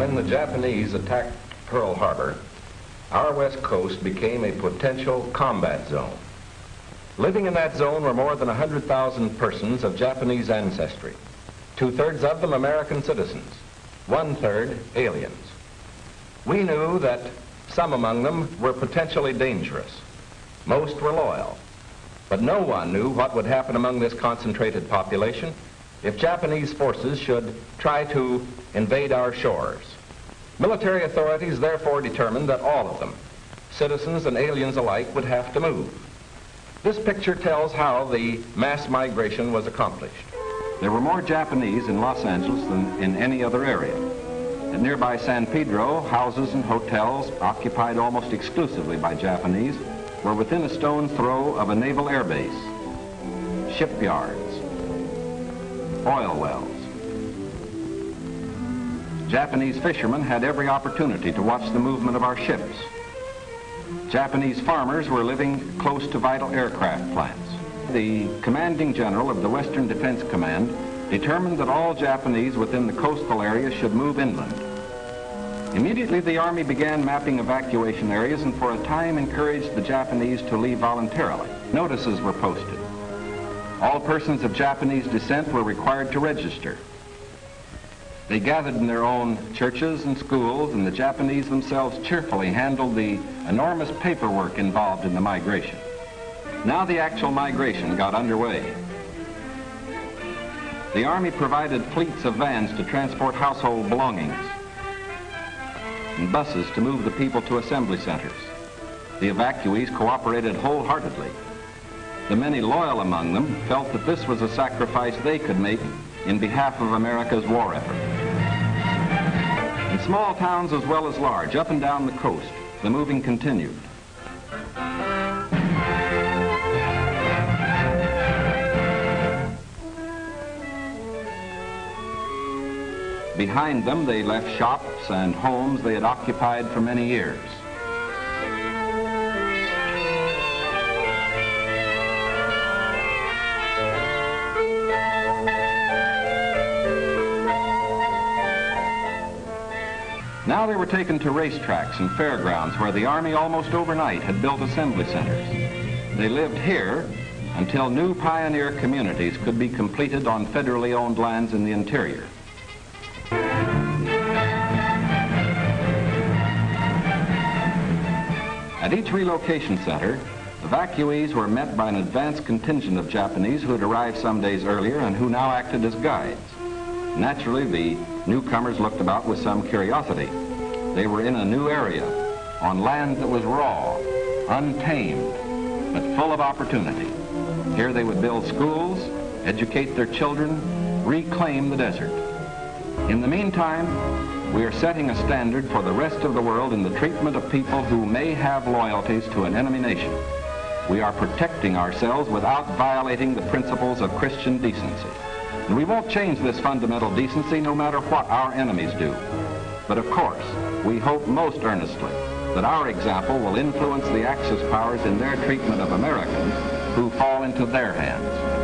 when the Japanese attacked Pearl Harbor, our west coast became a potential combat zone. Living in that zone were more than 100,000 persons of Japanese ancestry, 2/3 of them American citizens, 1/3 aliens. We knew that some among them were potentially dangerous. Most were loyal. But no one knew what would happen among this concentrated population if Japanese forces should try to invade our shores. Military authorities therefore determined that all of them, citizens and aliens alike, would have to move. This picture tells how the mass migration was accomplished. There were more Japanese in Los Angeles than in any other area. At nearby San Pedro, houses and hotels occupied almost exclusively by Japanese were within a stone's throw of a naval air base, shipyards, oil wells. Japanese fishermen had every opportunity to watch the movement of our ships. Japanese farmers were living close to vital aircraft plants. The commanding general of the Western Defense Command determined that all Japanese within the coastal area should move inland. Immediately, the Army began mapping evacuation areas and for a time encouraged the Japanese to leave voluntarily. Notices were posted. All persons of Japanese descent were required to register. They gathered in their own churches and schools, and the Japanese themselves cheerfully handled the enormous paperwork involved in the migration. Now the actual migration got underway. The Army provided fleets of vans to transport household belongings and buses to move the people to assembly centers. The evacuees cooperated wholeheartedly. The many loyal among them felt that this was a sacrifice they could make in behalf of America's war effort. In small towns as well as large, up and down the coast, the moving continued. Behind them, they left shops and homes they had occupied for many years. Now they were taken to racetracks and fairgrounds where the Army almost overnight had built assembly centers. They lived here until new pioneer communities could be completed on federally owned lands in the interior. At each relocation center, evacuees were met by an advance contingent of Japanese who had arrived some days earlier and who now acted as guides. Naturally, the newcomers looked about with some curiosity. They were in a new area, on land that was raw, untamed, but full of opportunity. Here they would build schools, educate their children, reclaim the desert. In the meantime, we are setting a standard for the rest of the world in the treatment of people who may have loyalties to an enemy nation. We are protecting ourselves without violating the principles of Christian decency. And we won't change this fundamental decency no matter what our enemies do. But of course, we hope most earnestly that our example will influence the Axis powers in their treatment of Americans who fall into their hands.